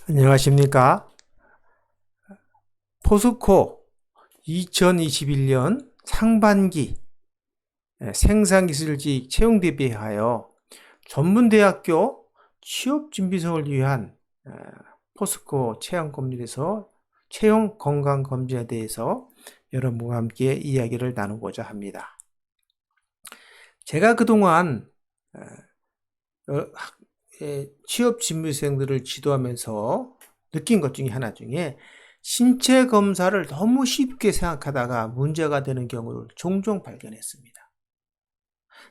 안녕하십니까? 포스코 2021년 상반기 생산기술직 채용 대비하여 전문대학교 취업준비생을 위한 포스코 채용검진에서 채용 건강검진에 대해서 여러분과 함께 이야기를 나누고자 합니다. 제가 그동안 취업준비생들을 지도하면서 느낀 것 중에 하나 중에 신체 검사를 너무 쉽게 생각하다가 문제가 되는 경우를 종종 발견했습니다.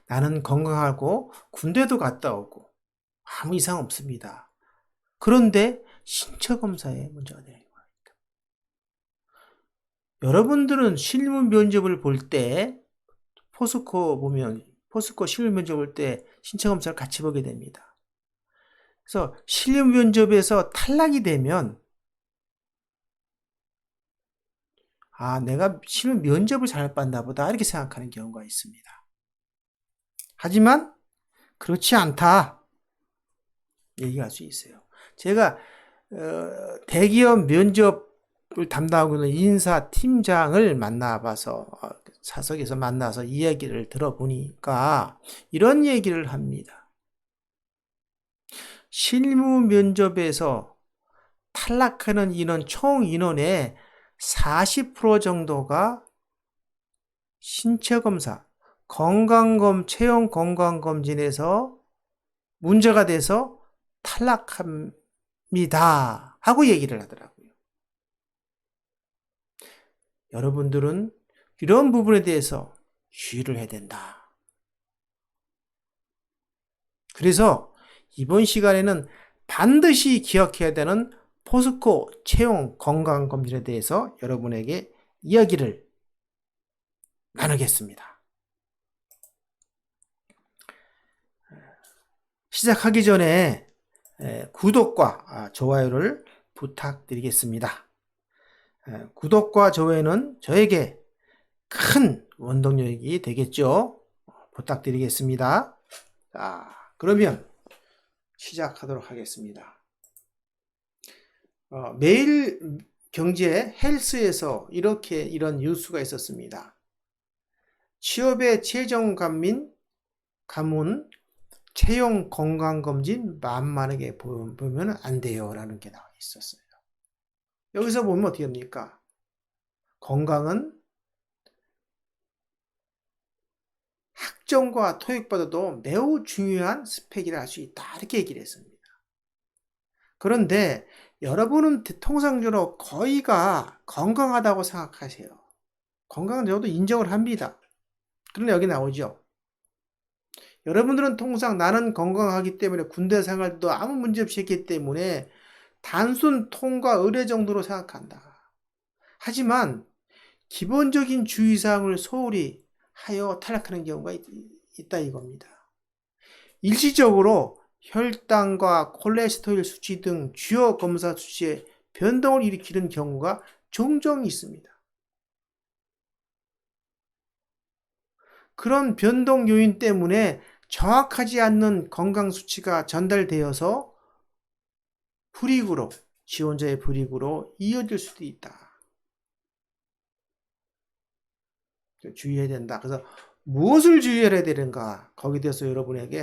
나는 건강하고 군대도 갔다 오고 아무 이상 없습니다. 그런데 신체 검사에 문제가 되는 겁니다. 여러분들은 실무 면접을 볼 때 포스코 실무 면접을 볼 때 신체 검사를 같이 보게 됩니다. 그래서 실무 면접에서 탈락이 되면 내가 실무 면접을 잘 봤나 보다 이렇게 생각하는 경우가 있습니다. 하지만 그렇지 않다 얘기할 수 있어요. 제가 대기업 면접을 담당하고 있는 인사팀장을 만나봐서 사석에서 만나서 이야기를 들어보니까 이런 얘기를 합니다. 실무 면접에서 탈락하는 인원, 총 인원의 40% 정도가 신체검사, 채용 건강검진에서 문제가 돼서 탈락합니다 하고 얘기를 하더라고요. 여러분들은 이런 부분에 대해서 주의를 해야 된다. 그래서 이번 시간에는 반드시 기억해야 되는 포스코 채용 건강검진에 대해서 여러분에게 이야기를 나누겠습니다. 시작하기 전에 구독과 좋아요를 부탁드리겠습니다. 구독과 좋아요는 저에게 큰 원동력이 되겠죠. 부탁드리겠습니다. 자, 그러면 시작하도록 하겠습니다. 매일 경제 헬스에서 이런 뉴스가 있었습니다. 취업의 최종 가문 채용 건강검진 만만하게 보면 안 돼요 라는 게 나와 있었어요. 여기서 보면 어떻게 됩니까? 건강은 학점과 토익보다도 매우 중요한 스펙이라 할 수 있다 이렇게 얘기를 했습니다. 그런데 여러분은 통상적으로 거의가 건강하다고 생각하세요. 건강은 저도 인정을 합니다. 그런데 여기 나오죠. 여러분들은 통상 나는 건강하기 때문에 군대 생활도 아무 문제 없이 했기 때문에 단순 통과 의례 정도로 생각한다. 하지만 기본적인 주의사항을 소홀히 하여 탈락하는 경우가 있다 이겁니다. 일시적으로 혈당과 콜레스테롤 수치 등 주요 검사 수치에 변동을 일으키는 경우가 종종 있습니다. 그런 변동 요인 때문에 정확하지 않는 건강 수치가 전달되어서 지원자의 불이익으로 이어질 수도 있다. 주의해야 된다. 그래서 무엇을 주의해야 되는가? 거기에 대해서 여러분에게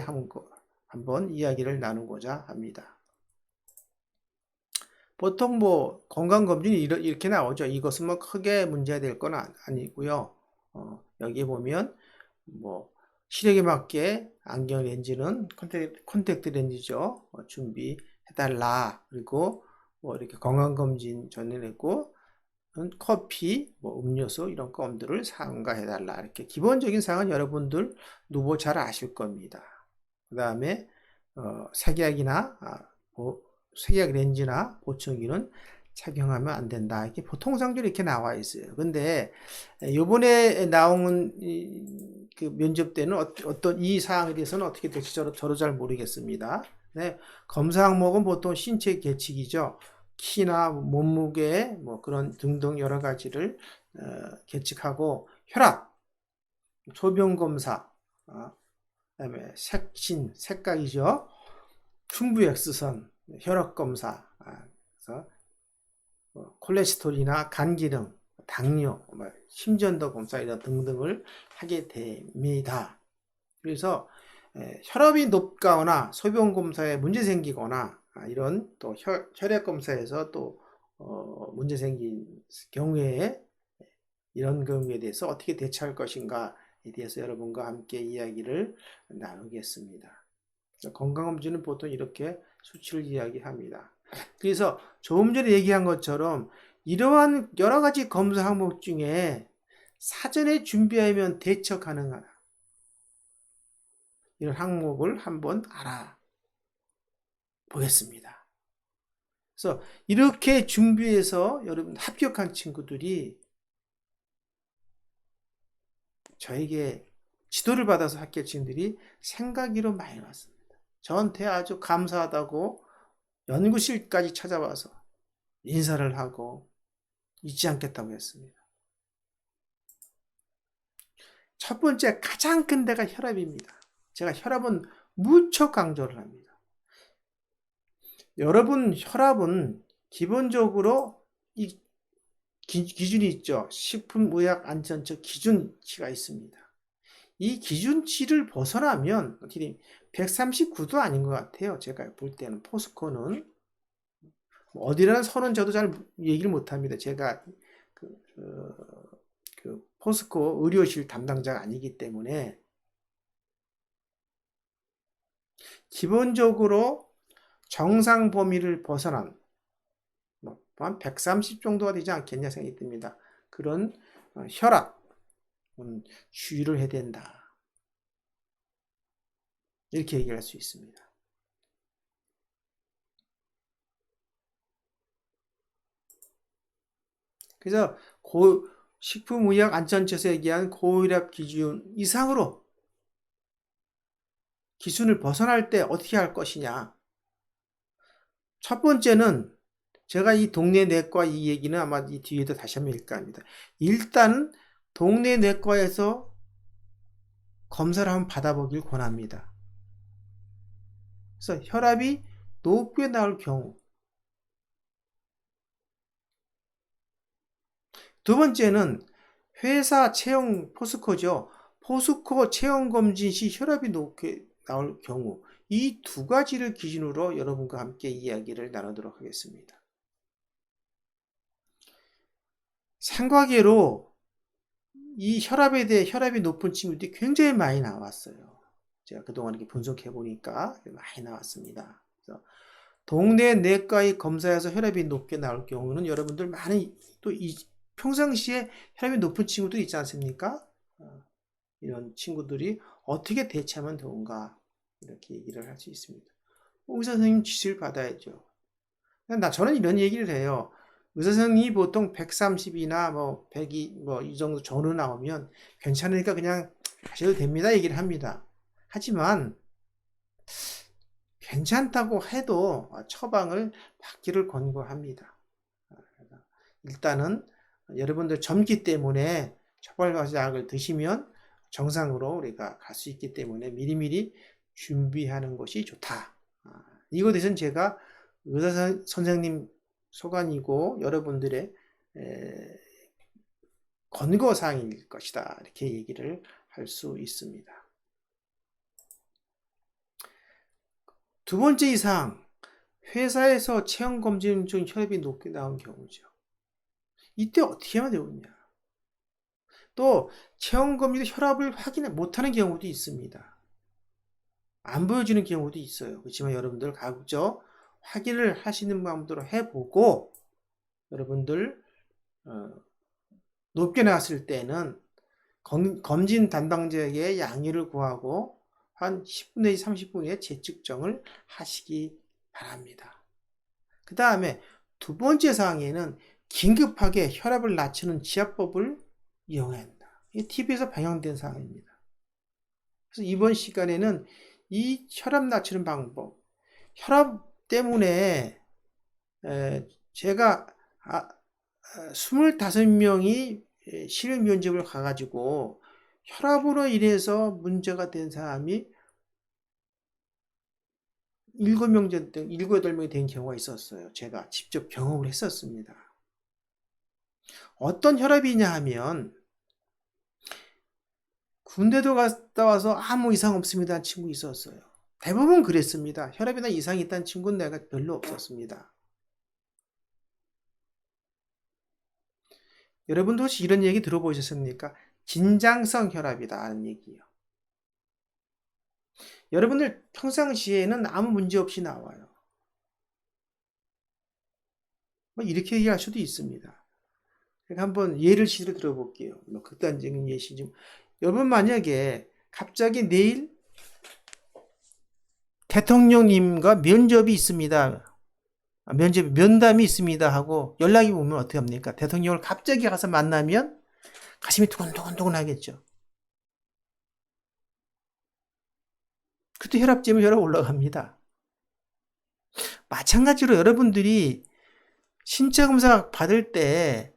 한번 이야기를 나누고자 합니다. 보통 건강검진이 이렇게 나오죠. 이것은 크게 문제가 될 건 아니고요. 여기에 보면 시력에 맞게 안경 렌즈는 콘택트 렌즈죠. 준비해달라. 그리고 이렇게 건강검진 전해냈고 커피, 음료수 이런 것들을 삼가해달라. 이렇게 기본적인 사항은 여러분들 누구 잘 아실 겁니다. 그 다음에 색약 렌즈나 보청기는 착용하면 안 된다. 이렇게 보통상적으로 이렇게 나와 있어요. 근데 이번에 나온 그 면접 때는 어떤 이 사항에 대해서는 어떻게 될지 저도 잘 모르겠습니다. 네, 검사 항목은 보통 신체 계측이죠. 키나 몸무게 그런 등등 여러 가지를 계측하고 혈압, 소변 검사, 그다음에 색각이죠. 흉부 X선, 혈압 검사, 그래서 콜레스테롤이나 간 기능, 당뇨, 심전도 검사 이런 등등을 하게 됩니다. 그래서 혈압이 높거나 소변 검사에 문제 생기거나 이런 또 혈액 검사에서 또 문제 생긴 경우에 이런 경우에 대해서 어떻게 대처할 것인가에 대해서 여러분과 함께 이야기를 나누겠습니다. 건강검진은 보통 이렇게 수치를 이야기합니다. 그래서 조금 전에 얘기한 것처럼 이러한 여러 가지 검사 항목 중에 사전에 준비하면 대처 가능하다. 이런 항목을 한번 알아보겠습니다. 그래서 이렇게 준비해서 여러분 합격한 친구들이 저에게 지도를 받아서 합격 친구들이 생각이로 많이 왔습니다. 저한테 아주 감사하다고 연구실까지 찾아와서 인사를 하고 잊지 않겠다고 했습니다. 첫 번째 가장 큰 데가 혈압입니다. 제가 혈압은 무척 강조를 합니다. 여러분 혈압은 기본적으로 이 기준이 있죠. 식품의약안전처 기준치가 있습니다. 이 기준치를 벗어나면 139도 아닌 것 같아요. 제가 볼 때는 포스코는 어디라는 선은 저도 잘 얘기를 못합니다. 제가 그 포스코 의료실 담당자가 아니기 때문에 기본적으로 정상 범위를 벗어난 한 130 정도가 되지 않겠냐 생각이 듭니다. 그런 혈압 주의를 해야 된다. 이렇게 얘기할 수 있습니다. 그래서 식품의약안전처에서 얘기한 고혈압 기준 이상으로 기준을 벗어날 때 어떻게 할 것이냐. 첫 번째는 제가 이 동네 내과 이 얘기는 아마 이 뒤에도 다시 한번 읽을 겁니다. 일단 동네 내과에서 검사를 한번 받아보길 권합니다. 그래서 혈압이 높게 나올 경우. 두 번째는 회사 체형 포스코죠. 포스코 체형검진 시 혈압이 높게 나올 경우. 이 두 가지를 기준으로 여러분과 함께 이야기를 나누도록 하겠습니다. 생과계로 이 혈압에 대해 혈압이 높은 친구들이 굉장히 많이 나왔어요. 제가 그동안 이렇게 분석해 보니까 많이 나왔습니다. 그래서 동네 내과의 검사에서 혈압이 높게 나올 경우는 여러분들 많이 또 평상시에 혈압이 높은 친구들이 있지 않습니까? 이런 친구들이 어떻게 대처하면 좋은가 이렇게 얘기를 할 수 있습니다. 의사 선생님 지시를 받아야죠. 저는 이런 얘기를 해요. 의사 선생님이 보통 130이나 100이 이 정도 전후 나오면 괜찮으니까 그냥 하셔도 됩니다 얘기를 합니다. 하지만 괜찮다고 해도 처방을 받기를 권고합니다. 일단은 여러분들 젊기 때문에 처방약을 드시면 정상으로 우리가 갈 수 있기 때문에 미리미리 준비하는 것이 좋다. 이거에 대해서는 제가 의사 선생님 소관이고 여러분들의 권고사항일 것이다. 이렇게 얘기를 할 수 있습니다. 두 번째 이상, 회사에서 체형검진 중 혈압이 높게 나온 경우죠. 이때 어떻게 하면 되느냐. 또 체형검진 혈압을 확인 못하는 경우도 있습니다. 안 보여주는 경우도 있어요. 그렇지만 여러분들 가급적 확인을 하시는 마음대로 해보고 여러분들 높게 나왔을 때는 검진 담당자에게 양해를 구하고 한 10분 내지 30분 후에 재측정을 하시기 바랍니다. 그 다음에 두 번째 사항에는 긴급하게 혈압을 낮추는 지압법을 이용해야 한다. 이게 TV에서 방영된 사항입니다. 그래서 이번 시간에는 이 혈압 낮추는 방법, 혈압 때문에 제가 25명이 실외 면접을 가가지고 혈압으로 인해서 문제가 된 사람이 7명, 8명이 된 경우가 있었어요. 제가 직접 경험을 했었습니다. 어떤 혈압이냐 하면, 군대도 갔다 와서 아무 이상 없습니다 친구 있었어요. 대부분 그랬습니다. 혈압이나 이상이 있다는 친구는 내가 별로 없었습니다. 여러분도 혹시 이런 얘기 들어보셨습니까? 긴장성 혈압이다 하는 얘기예요. 여러분들 평상시에는 아무 문제 없이 나와요. 뭐 이렇게 얘기할 수도 있습니다. 한번 예를 시로 들어볼게요. 뭐 극단적인 예시 좀. 여러분 만약에 갑자기 내일 대통령님과 면접이 있습니다. 면담이 있습니다 하고 연락이 오면 어떻게 합니까? 대통령을 갑자기 가서 만나면 가슴이 두근두근 하겠죠. 그때 혈압 재면 혈압 올라갑니다. 마찬가지로 여러분들이 신체 검사 받을 때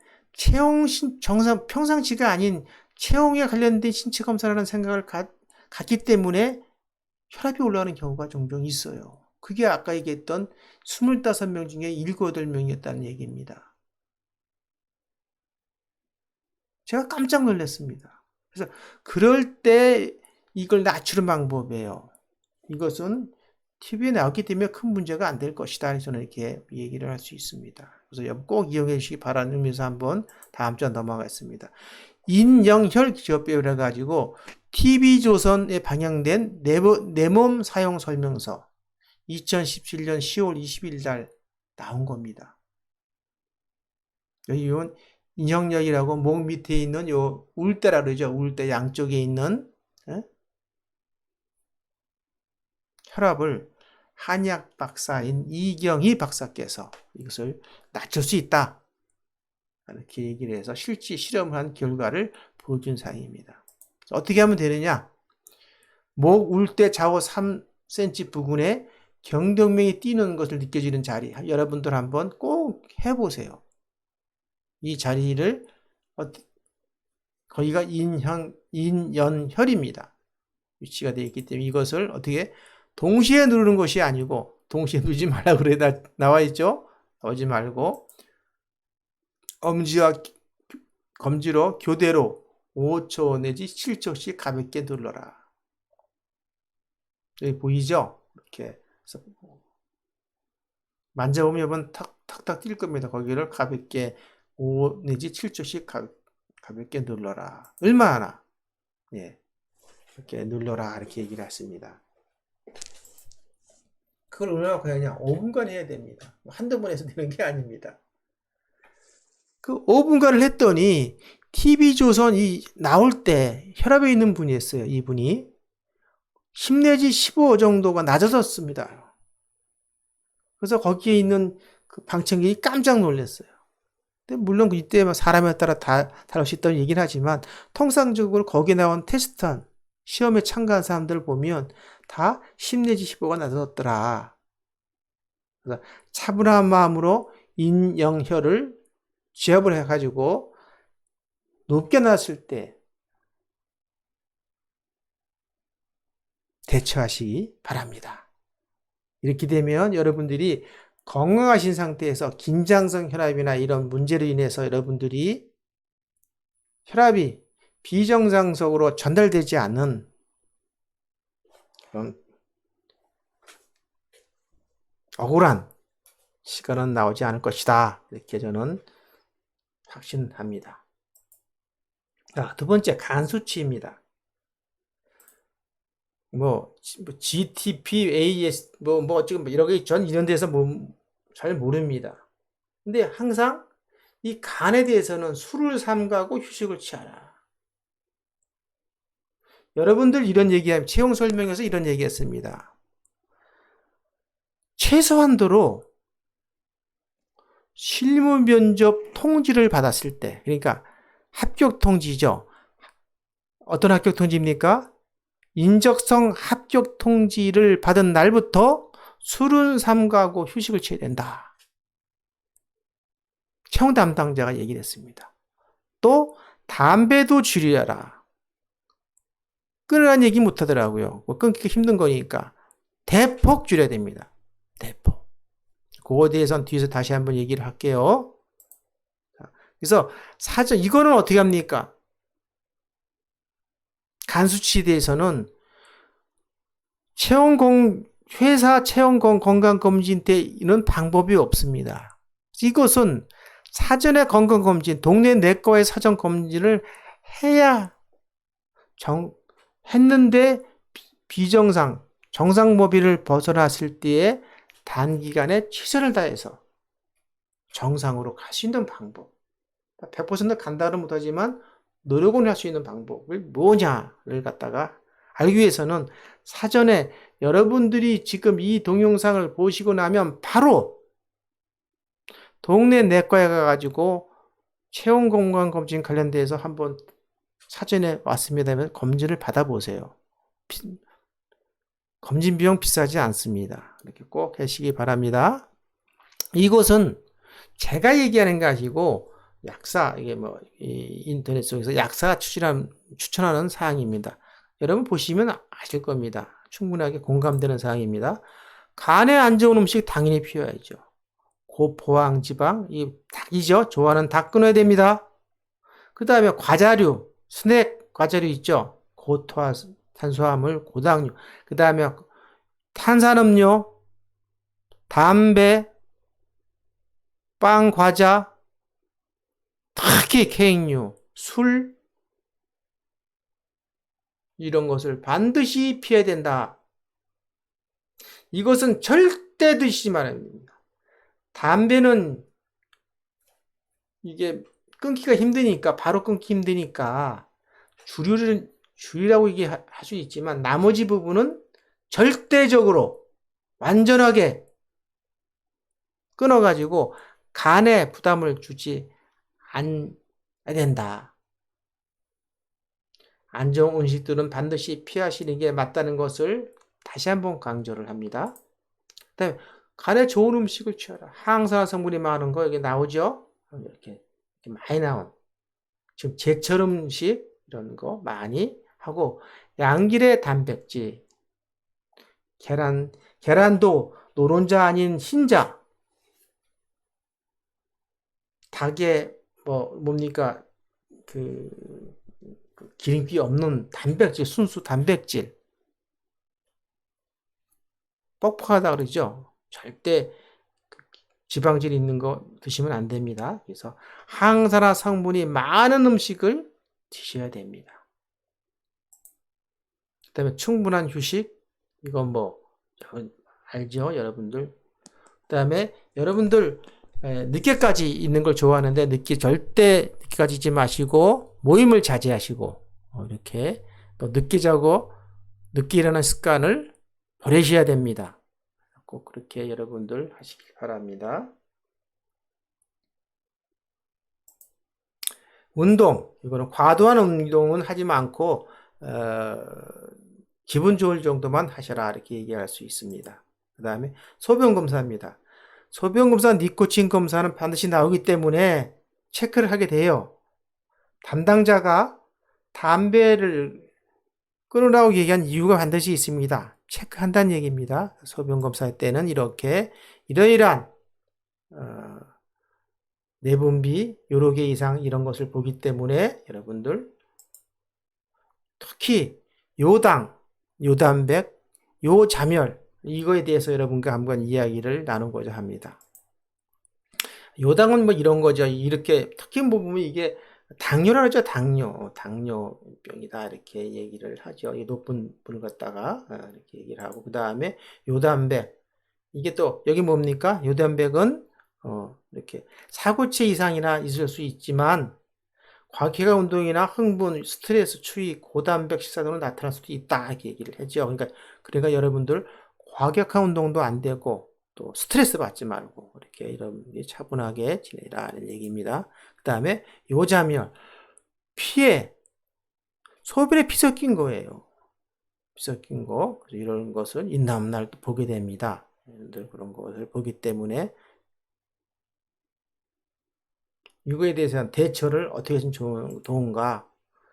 평상시가 아닌 체형에 관련된 신체 검사라는 생각을 갖기 때문에 혈압이 올라가는 경우가 종종 있어요. 그게 아까 얘기했던 25명 중에 7, 8명이었다는 얘기입니다. 제가 깜짝 놀랐습니다. 그래서 그럴 때 이걸 낮추는 방법이에요. 이것은 TV에 나왔기 때문에 큰 문제가 안 될 것이다. 저는 이렇게 얘기를 할 수 있습니다. 그래서 꼭 이용해 주시기 바라는 의미에서 한번 다음 주에 넘어가겠습니다. 인영혈 기저뼈를 가지고 TV조선에 방영된 내 몸 사용 설명서 2017년 10월 20일 날 나온 겁니다. 여기 인형열이라고 목 밑에 있는 요 울대라 그러죠. 울대 양쪽에 있는 혈압을 한의학 박사인 이경희 박사께서 이것을 낮출 수 있다. 이렇게 얘기를 해서 실제 실험을 한 결과를 보여준 사항입니다. 어떻게 하면 되느냐? 목 울대 좌우 3cm 부근에 경동맥이 뛰는 것을 느껴지는 자리. 여러분들 한번 꼭 해보세요. 이 자리를 거기가 인연혈입니다. 위치가 되어 있기 때문에 이것을 어떻게 동시에 누르는 것이 아니고 동시에 누르지 말라고 그래 나와 있죠. 나오지 말고 엄지와 검지로 교대로 5초 내지 7초씩 가볍게 눌러라. 여기 보이죠? 이렇게 만져보면 여러분 탁탁탁 뛸 겁니다. 거기를 가볍게 5 내지 7초씩 가볍게 눌러라. 얼마나? 예. 이렇게 눌러라. 이렇게 얘기를 했습니다. 그걸 얼마나 그냥 5분간 해야 됩니다. 한두 번 해서 되는 게 아닙니다. 그 5분간을 했더니 TV조선이 나올 때 혈압에 있는 분이었어요. 이분이 10 내지 15 정도가 낮아졌습니다. 그래서 거기에 있는 그 방청객이 깜짝 놀랐어요. 근데 물론 이때 사람에 따라 다 다를 수 있다는 얘기는 하지만 통상적으로 거기에 나온 테스트한 시험에 참가한 사람들을 보면 다 10 내지 15가 낮아졌더라. 그래서 차분한 마음으로 인영혈을 지압을 해가지고 높게 났을 때 대처하시기 바랍니다. 이렇게 되면 여러분들이 건강하신 상태에서 긴장성 혈압이나 이런 문제로 인해서 여러분들이 혈압이 비정상적으로 전달되지 않는 그런 억울한 시간은 나오지 않을 것이다. 이렇게 저는 확신합니다. 자, 두 번째 간 수치입니다. GTP, AS, 지금 여러 개 전 이런 데서 잘 모릅니다. 근데 항상 이 간에 대해서는 술을 삼가고 휴식을 취하라. 여러분들 이런 얘기하면 채용 설명에서 이런 얘기했습니다. 최소한도로 실무 면접 통지를 받았을 때, 그러니까 합격 통지죠. 어떤 합격 통지입니까? 인적성 합격 통지를 받은 날부터 술은 삼가고 휴식을 취해야 된다. 채용 담당자가 얘기를 했습니다. 또 담배도 줄여라. 끊으라는 얘기 못 하더라고요. 끊기 힘든 거니까. 대폭 줄여야 됩니다. 대폭. 그거에 대해서는 뒤에서 다시 한번 얘기를 할게요. 그래서 사전, 이거는 어떻게 합니까? 간수치에 대해서는 회사 체온 건강검진 때는 방법이 없습니다. 이것은 사전에 건강검진, 동네 내과의 사전검진을 해야 했는데 비정상, 정상범위를 벗어났을 때에 단기간에 최선을 다해서 정상으로 갈 수 있는 방법. 100% 간다는 못하지만 노력은 할 수 있는 방법이 뭐냐를 갖다가 알기 위해서는 사전에 여러분들이 지금 이 동영상을 보시고 나면 바로 동네 내과에 가가지고 체온 건강검진 관련돼서 한번 사전에 왔습니다 하면 검진을 받아보세요. 검진 비용 비싸지 않습니다. 이렇게 꼭 하시기 바랍니다. 이것은 제가 얘기하는 게 아니고 약사, 이게 뭐 인터넷 속에서 약사가 추천하는 사항입니다. 여러분 보시면 아실 겁니다. 충분하게 공감되는 사항입니다. 간에 안 좋은 음식 당연히 피워야죠. 고포항 지방, 이 닭이죠. 좋아하는 닭 끊어야 됩니다. 그 다음에 과자류, 스낵 과자류 있죠. 탄수화물, 고당류. 그 다음에 탄산음료, 담배, 빵, 과자, 특히 케이크류, 술, 이런 것을 반드시 피해야 된다. 이것은 절대 드시지 말아야 됩니다. 담배는 이게 끊기가 힘드니까, 바로 끊기 힘드니까 줄이라고 얘기할 수 있지만 나머지 부분은 절대적으로 완전하게 끊어가지고 간에 부담을 주지 않아야 된다. 안 좋은 음식들은 반드시 피하시는 게 맞다는 것을 다시 한번 강조를 합니다. 그다음에 간에 좋은 음식을 취하라. 항산화 성분이 많은 거 여기 나오죠? 이렇게 많이 나온 지금 제철 음식 이런 거 많이 하고 양질의 단백질, 계란도 노른자 아닌 흰자, 닭에 뭡니까 기름기 없는 단백질, 순수 단백질, 뻑뻑하다 그러죠. 절대 지방질 있는 거 드시면 안 됩니다. 그래서 항산화 성분이 많은 음식을 드셔야 됩니다. 그 다음에 충분한 휴식, 이건 알죠, 여러분들. 그 다음에 여러분들 늦게까지 있는 걸 좋아하는데 절대 늦게까지 있지 마시고 모임을 자제하시고 이렇게 또 늦게 자고 늦게 일어나는 습관을 버리셔야 됩니다. 꼭 그렇게 여러분들 하시기 바랍니다. 운동, 이거는 과도한 운동은 하지 않고 기분 좋을 정도만 하셔라 이렇게 얘기할 수 있습니다. 그 다음에 소변검사입니다. 소변검사, 니코틴 검사는 반드시 나오기 때문에 체크를 하게 돼요. 담당자가 담배를 끊으라고 얘기한 이유가 반드시 있습니다. 체크한다는 얘기입니다. 소변검사 때는 이렇게 이러이러한 내분비 여러 개 이상 이런 것을 보기 때문에 여러분들 특히 요당, 요단백, 요자멸 이거에 대해서 여러분과 한번 이야기를 나누고자 합니다. 요당은 이런 거죠. 이렇게 특히 보면 이게 당뇨라고 하죠. 당뇨병이다 이렇게 얘기를 하죠. 이 높은 분을 갖다가 이렇게 얘기를 하고 그 다음에 요단백 이게 또 여기 뭡니까? 요단백은 이렇게 사고체 이상이나 있을 수 있지만 과기가 운동이나 흥분, 스트레스, 추위, 고단백 식사 등으로 나타날 수도 있다 이렇게 얘기를 하죠. 그러니까 여러분들 과격한 운동도 안 되고 또 스트레스 받지 말고 이렇게 이런 차분하게 지내라는 얘기입니다. 그 다음에 요자멸, 피에 소변에 피 섞인 거예요. 피 섞인 거 이런 것을 이날도 보게 됩니다. 그런 것을 보기 때문에 이거에 대해서는 대처를 어떻게 하시면 좋은가.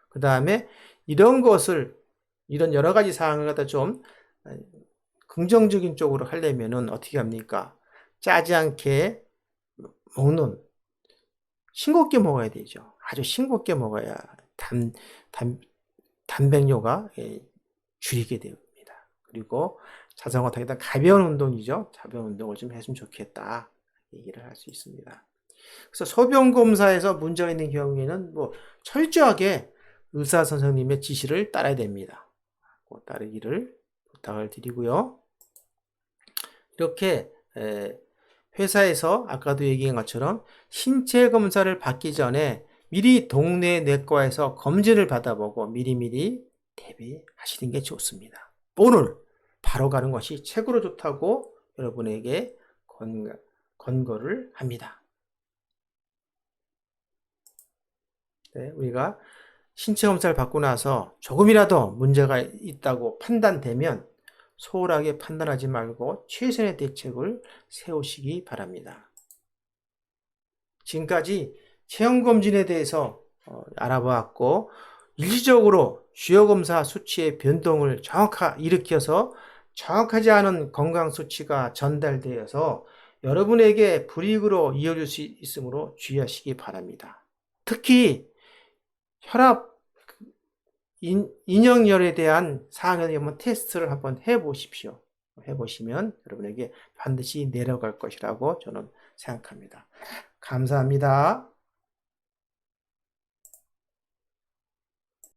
그 다음에 이런 것을 이런 여러 가지 사항을 갖다 좀 긍정적인 쪽으로 하려면은 어떻게 합니까? 짜지 않게 먹는, 싱겁게 먹어야 되죠. 아주 싱겁게 먹어야 단, 단백뇨가 줄이게 됩니다. 그리고 자전거 타기다 가벼운 운동이죠. 가벼운 운동을 좀 했으면 좋겠다. 얘기를 할 수 있습니다. 그래서 소변 검사에서 문제가 있는 경우에는 뭐 철저하게 의사 선생님의 지시를 따라야 됩니다. 따르기를 부탁을 드리고요. 이렇게 회사에서 아까도 얘기한 것처럼 신체 검사를 받기 전에 미리 동네 내과에서 검진을 받아보고 미리미리 대비하시는 게 좋습니다. 오늘 바로 가는 것이 최고로 좋다고 여러분에게 권고를 합니다. 네, 우리가 신체 검사를 받고 나서 조금이라도 문제가 있다고 판단되면 소홀하게 판단하지 말고 최선의 대책을 세우시기 바랍니다. 지금까지 체형검진에 대해서 알아보았고 일시적으로 주요검사 수치의 변동을 일으켜서 정확하지 않은 건강수치가 전달되어서 여러분에게 불이익으로 이어질 수 있으므로 주의하시기 바랍니다. 특히 혈압, 인형열에 대한 사항에 대한 테스트를 한번 해보십시오. 해보시면 여러분에게 반드시 내려갈 것이라고 저는 생각합니다. 감사합니다.